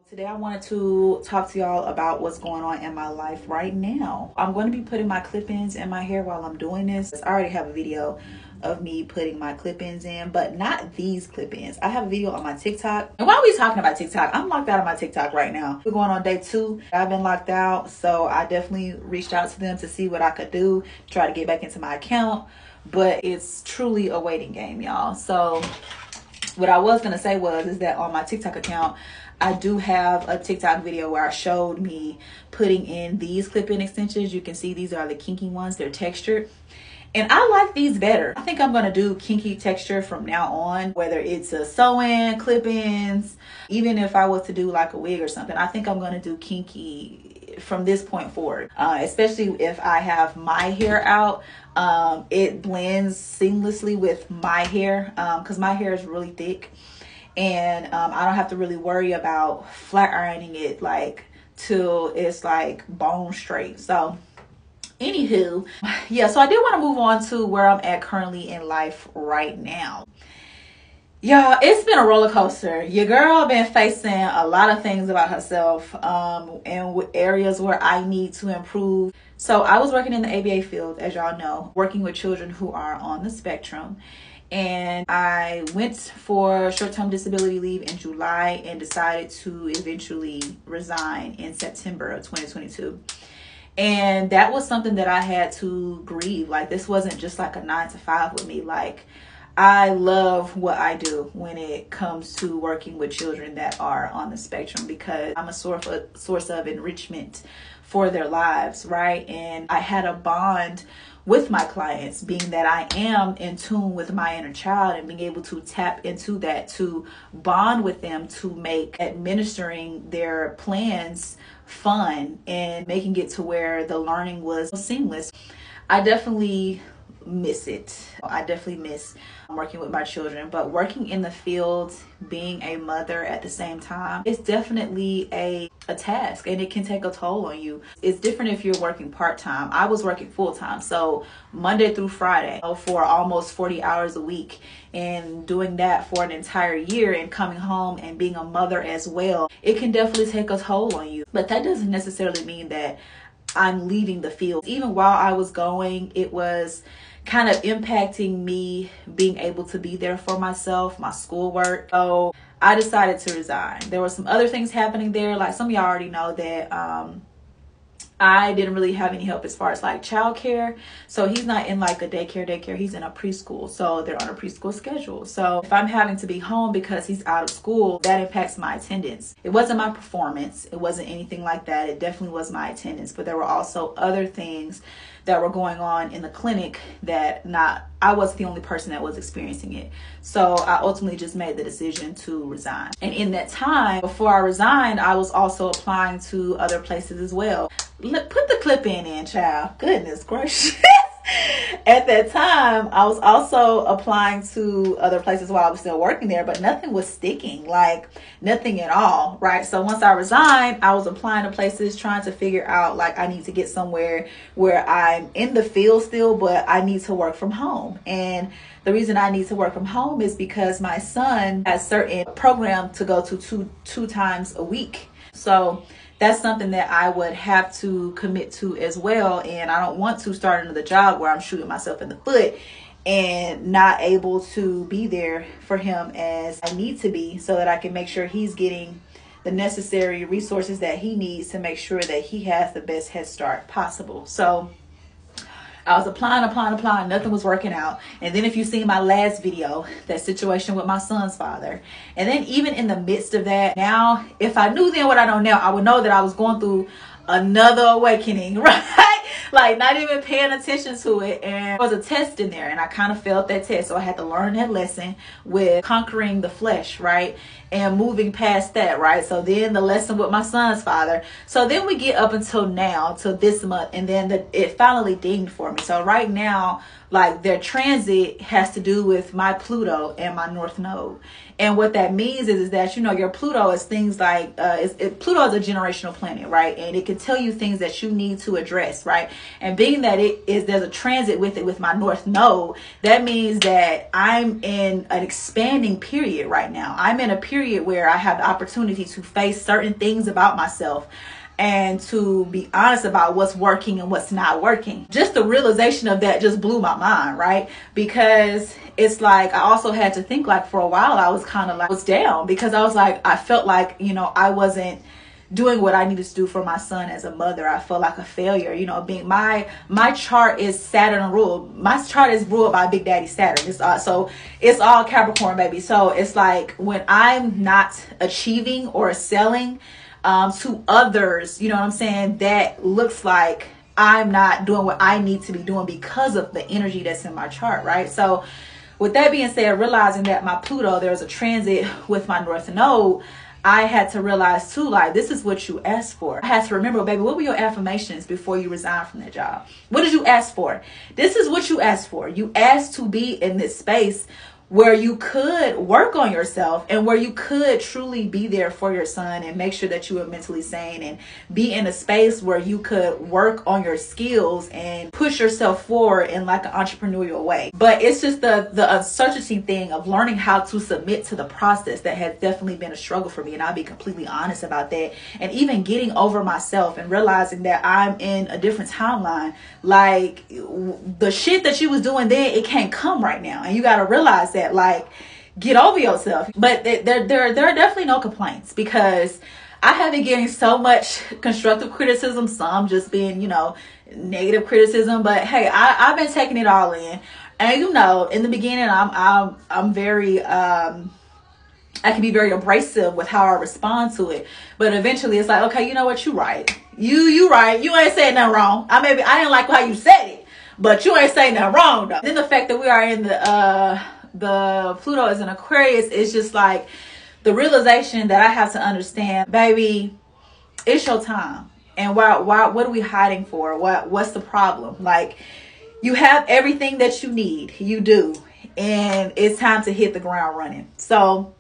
Today I wanted to talk to y'all about what's going on in my life right now. I'm going to be putting my clip-ins in my hair while I'm doing this. I already have a video of me putting my clip-ins in, but not these clip-ins. I have a video on my TikTok. And while we're talking about TikTok, I'm locked out of my TikTok right now. We're going on day 2. I've been locked out, so I definitely reached out to them to see what I could do to try to get back into my account. But it's truly a waiting game, y'all. So what I was gonna say is that on my TikTok account, I do have a TikTok video where I showed me putting in these clip-in extensions. You can see these are the Kinky ones. They're textured. And I like these better. I think I'm going to do Kinky texture from now on, whether it's a sew-in, clip-ins, even if I was to do like a wig or something. I think I'm going to do Kinky from this point forward, especially if I have my hair out. It blends seamlessly with my hair because my hair is really thick. And I don't have to really worry about flat ironing it like till it's like bone straight. So anywho, yeah, so I did want to move on to where I'm at currently in life right now. Y'all, it's been a roller coaster. Your girl been facing a lot of things about herself and areas where I need to improve. So I was working in the ABA field, as y'all know, working with children who are on the spectrum. And I went for short-term disability leave in July and decided to eventually resign in September of 2022. And that was something that I had to grieve. Like, this wasn't just like a 9-to-5 with me. Like, I love what I do when it comes to working with children that are on the spectrum because I'm a source of enrichment for their lives, right? And I had a bond with my clients, being that I am in tune with my inner child and being able to tap into that, to bond with them, to make administering their plans fun and making it to where the learning was seamless. I definitely miss it. I definitely miss working with my children, but working in the field, being a mother at the same time, it's definitely a task and it can take a toll on you. It's different if you're working part-time. I was working full-time, so Monday through Friday for almost 40 hours a week, and doing that for an entire year and coming home and being a mother as well, it can definitely take a toll on you. But that doesn't necessarily mean that I'm leaving the field. Even while I was going, it was kind of impacting me being able to be there for myself, my schoolwork. So I decided to resign. There were some other things happening there. Like some of y'all already know that I didn't really have any help as far as like childcare. So he's not in like a daycare. He's in a preschool. So they're on a preschool schedule. So if I'm having to be home because he's out of school, that impacts my attendance. It wasn't my performance. It wasn't anything like that. It definitely was my attendance. But there were also other things that were going on in the clinic that I wasn't the only person that was experiencing it. So I ultimately just made the decision to resign. And in that time, before I resigned, I was also applying to other places as well. Look, put the clip in, child. Goodness gracious. At that time, I was also applying to other places while I was still working there, but nothing was sticking, like nothing at all, right? So once I resigned, I was applying to places trying to figure out like I need to get somewhere where I'm in the field still, but I need to work from home. And the reason I need to work from home is because my son has certain program to go to two times a week. So that's something that I would have to commit to as well. And I don't want to start another job where I'm shooting myself in the foot and not able to be there for him as I need to be, so that I can make sure he's getting the necessary resources that he needs to make sure that he has the best head start possible. So I was applying, nothing was working out. And then if you see my last video, that situation with my son's father. And then even in the midst of that, now, if I knew then what I know now, I would know that I was going through another awakening, right? Like not even paying attention to it. And there was a test in there and I kind of failed that test. So I had to learn that lesson with conquering the flesh, right? And moving past that, right? So then the lesson with my son's father. So then we get up until now, till this month, and then it finally dinged for me. So right now, like their transit has to do with my Pluto and my North Node. And what that means is that, you know, your Pluto is things like, Pluto is a generational planet, right? And it can tell you things that you need to address, right? And being that there's a transit with it with my North Node, that means that I'm in an expanding period right now. I'm in a period where I have the opportunity to face certain things about myself and to be honest about what's working and what's not working. Just the realization of that just blew my mind, right? Because it's like, I also had to think, like, for a while I was kind of like, was down, because I was like, I felt like, you know, I wasn't doing what I needed to do for my son as a mother. I felt like a failure, you know, being my chart is Saturn ruled. My chart is ruled by Big Daddy Saturn. So it's all Capricorn, baby. So it's like, when I'm not achieving or excelling to others, you know what I'm saying, that looks like I'm not doing what I need to be doing because of the energy that's in my chart, right? So with that being said, realizing that my Pluto, there's a transit with my North Node, I had to realize too, like, this is what you asked for. I had to remember, baby, what were your affirmations before you resigned from that job? What did you ask for? This is what you asked for. You asked to be in this space where you could work on yourself and where you could truly be there for your son and make sure that you were mentally sane and be in a space where you could work on your skills and push yourself forward in like an entrepreneurial way. But it's just the uncertainty thing of learning how to submit to the process that has definitely been a struggle for me, and I'll be completely honest about that. And even getting over myself and realizing that I'm in a different timeline. Like, the shit that you was doing then, it can't come right now, and you got to realize that, like, get over yourself. But there are definitely no complaints, because I have been getting so much constructive criticism, some just being, you know, negative criticism. But hey, I've been taking it all in. And you know, in the beginning, I'm very I can be very abrasive with how I respond to it. But eventually it's like, okay, you know what, you right. You right. You ain't saying nothing wrong. I didn't like how you said it, but you ain't saying nothing wrong though. Then the fact that we are in the Pluto is in Aquarius, is just like the realization that I have to understand, baby, it's your time. And why what are we hiding for? What's the problem? Like, you have everything that you need. You do. And it's time to hit the ground running. So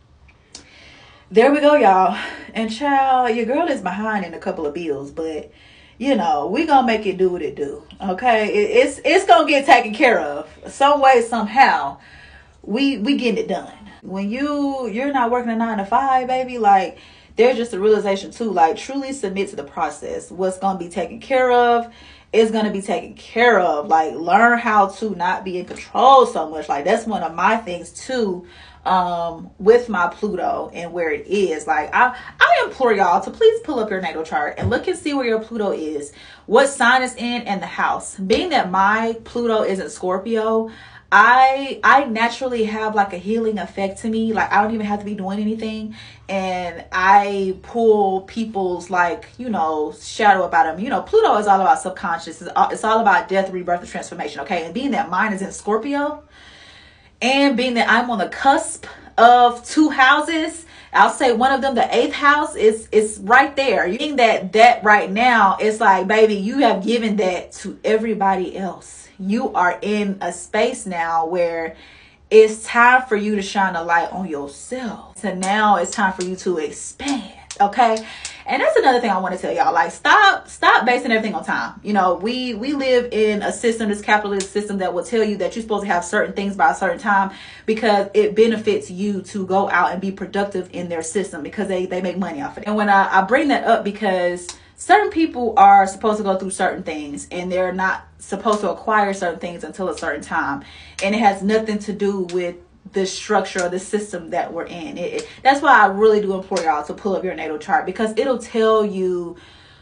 there we go, y'all. And child, your girl is behind in a couple of bills, but you know, we gonna make it do what it do. Okay, it's gonna get taken care of some way, somehow. We getting it done. When you're not working a 9 to 5, baby, like, there's just a realization too, like, truly submit to the process. What's gonna be taken care of is gonna be taken care of. Like, learn how to not be in control so much. Like, that's one of my things too, with my Pluto and where it is. Like, I implore y'all to please pull up your natal chart and look and see where your Pluto is, what sign it's in, and the house. Being that my Pluto isn't Scorpio, I naturally have like a healing effect to me. Like, I don't even have to be doing anything, and I pull people's, like, you know, shadow about them. You know, Pluto is all about subconscious. It's all about death, rebirth, and transformation. Okay, and being that mine is in Scorpio, and being that I'm on the cusp of 2 houses, I'll say one of them, the 8th house, is right there. You think that right now, it's like, baby, you have given that to everybody else. You are in a space now where it's time for you to shine a light on yourself. So now it's time for you to expand. Okay. And that's another thing I want to tell y'all. Like, stop basing everything on time. You know, we live in a system, this capitalist system, that will tell you that you're supposed to have certain things by a certain time because it benefits you to go out and be productive in their system, because they make money off of it. And when I bring that up, because certain people are supposed to go through certain things, and they're not supposed to acquire certain things until a certain time. And it has nothing to do with the structure of the system that we're in. That's why I really do implore y'all to pull up your natal chart, because it'll tell you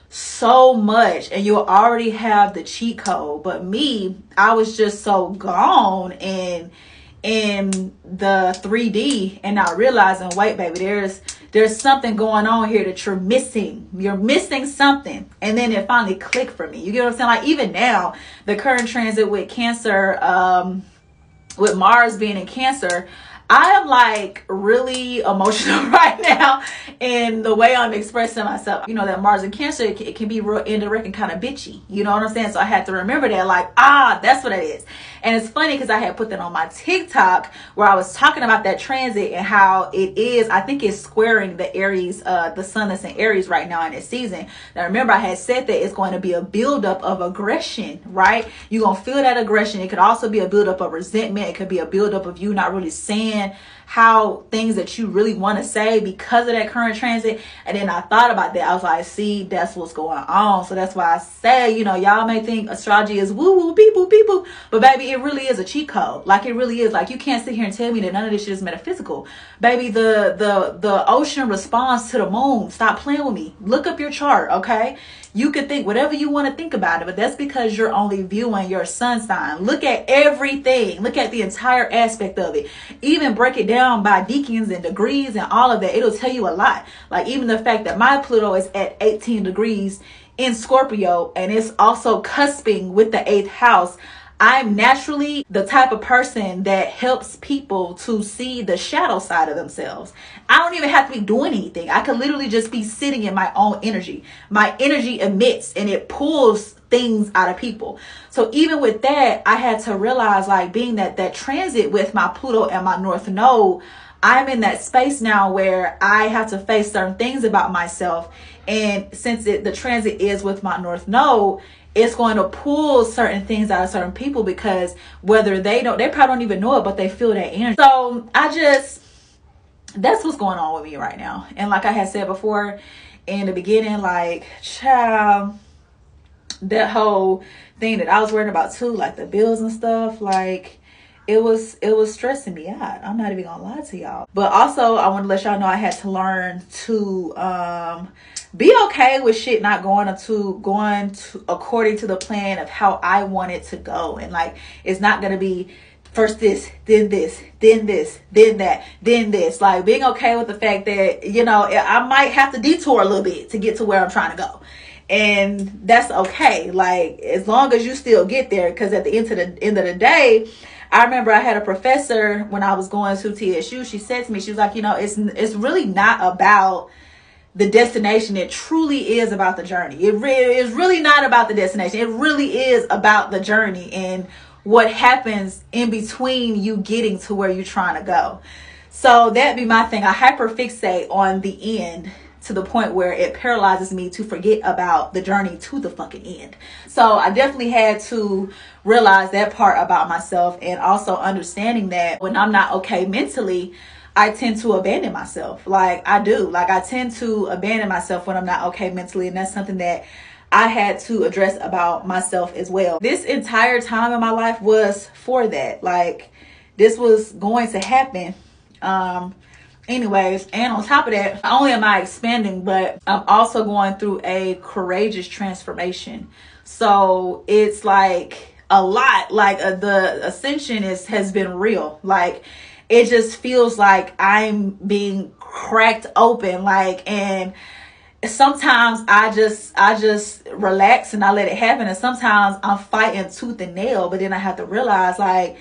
so much, and you'll already have the cheat code. But me, I was just so gone in the 3D and not realizing, wait, baby, there's something going on here that you're missing. You're missing something. And then it finally clicked for me. You get what I'm saying? Like, even now, the current transit with Cancer, with Mars being in Cancer, I am like really emotional right now in the way I'm expressing myself. You know that Mars and Cancer, it can be real indirect and kind of bitchy. You know what I'm saying? So I had to remember that, like, that's what it is. And it's funny because I had put that on my TikTok where I was talking about that transit and how it is, I think it's squaring the Aries, the sun that's in Aries right now in this season. Now remember, I had said that it's going to be a buildup of aggression, right? You're going to feel that aggression. It could also be a buildup of resentment. It could be a buildup of you not really saying how things that you really want to say because of that current transit. And then I thought about that. I was like, see, that's what's going on. So that's why I say, you know, y'all may think astrology is woo woo people, but baby, it really is a cheat code. Like, it really is. Like, you can't sit here and tell me that none of this shit is metaphysical. Baby, the ocean responds to the moon. Stop playing with me. Look up your chart, okay? You could think whatever you want to think about it, but that's because you're only viewing your sun sign. Look at everything. Look at the entire aspect of it. Even break it down by decans and degrees and all of that. It'll tell you a lot. Like, even the fact that my Pluto is at 18 degrees in Scorpio, and it's also cusping with the 8th house. I'm naturally the type of person that helps people to see the shadow side of themselves. I don't even have to be doing anything. I could literally just be sitting in my own energy. My energy emits and it pulls things out of people. So even with that, I had to realize, like, being that transit with my Pluto and my North Node, I'm in that space now where I have to face certain things about myself. And since the transit is with my North Node, it's going to pull certain things out of certain people, because whether they probably don't even know it, but they feel that energy. So that's what's going on with me right now. And like I had said before in the beginning, like, child, that whole thing that I was worrying about too, like the bills and stuff, like, it was stressing me out. I'm not even gonna lie to y'all. But also, I want to let y'all know I had to learn to be okay with shit not going according to the plan of how I want it to go. And like, it's not gonna be first this, then this, then this, then that, then this. Like, being okay with the fact that, you know, I might have to detour a little bit to get to where I'm trying to go. And that's okay. Like, as long as you still get there, because at the end of the day, I remember I had a professor when I was going to TSU. She said to me, she was like, you know, it's really not about the destination. It truly is about the journey. It is really not about the destination. It really is about the journey and what happens in between you getting to where you're trying to go. So that'd be my thing. I hyperfixate on the end to the point where it paralyzes me to forget about the journey to the fucking end. So I definitely had to realize that part about myself, and also understanding that when I'm not okay mentally, I tend to abandon myself. Like, I do. Like, I tend to abandon myself when I'm not okay mentally, and that's something that I had to address about myself as well. This entire time in my life was for that. Like, this was going to happen. Anyways, and on top of that, not only am I expanding, but I'm also going through a courageous transformation. So it's like a lot. Like, the ascension has been real. Like, it just feels like I'm being cracked open. Like, and sometimes I just relax and I let it happen. And sometimes I'm fighting tooth and nail, but then I have to realize, like,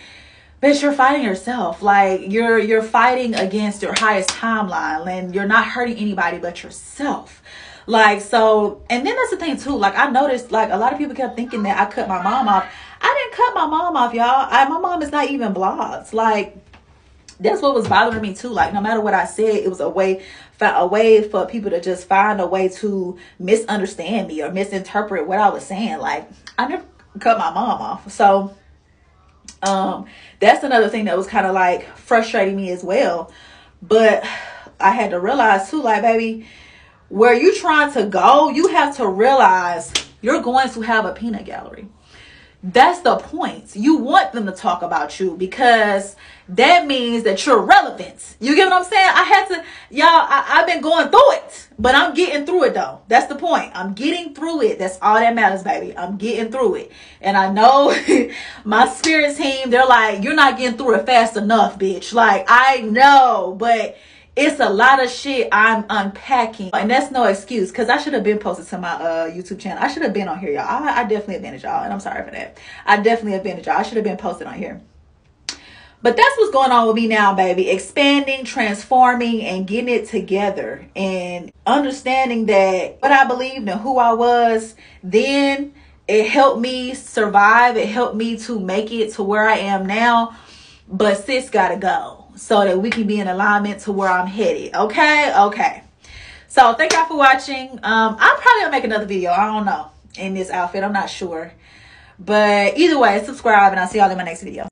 bitch, you're fighting yourself. Like, you're fighting against your highest timeline, and you're not hurting anybody but yourself. Like, so, and then that's the thing too. Like, I noticed, like, a lot of people kept thinking that I cut my mom off. I didn't cut my mom off, y'all. My mom is not even blogs. Like, that's what was bothering me too. Like, no matter what I said, it was a way for people to just find a way to misunderstand me or misinterpret what I was saying. Like, I never cut my mom off. So that's another thing that was kind of like frustrating me as well. But I had to realize too, like, baby, where you trying to go, you have to realize you're going to have a peanut gallery. That's the point. You want them to talk about you because that means that you're relevant. You get what I'm saying? I've been going through it, but I'm getting through it though. That's the point. I'm getting through it. That's all that matters, baby. I'm getting through it. And I know my spirit team, they're like, you're not getting through it fast enough, bitch. Like, I know, but it's a lot of shit I'm unpacking. And that's no excuse, because I should have been posted to my YouTube channel. I should have been on here, y'all. I definitely abandoned y'all, and I'm sorry for that. I definitely abandoned y'all. I should have been posted on here. But that's what's going on with me now, baby. Expanding, transforming, and getting it together. And understanding that what I believed and who I was then, it helped me survive. It helped me to make it to where I am now. But sis gotta go so that we can be in alignment to where I'm headed. Okay. So thank y'all for watching. I'm probably gonna make another video. I don't know, in this outfit. I'm not sure. But either way, subscribe and I'll see y'all in my next video.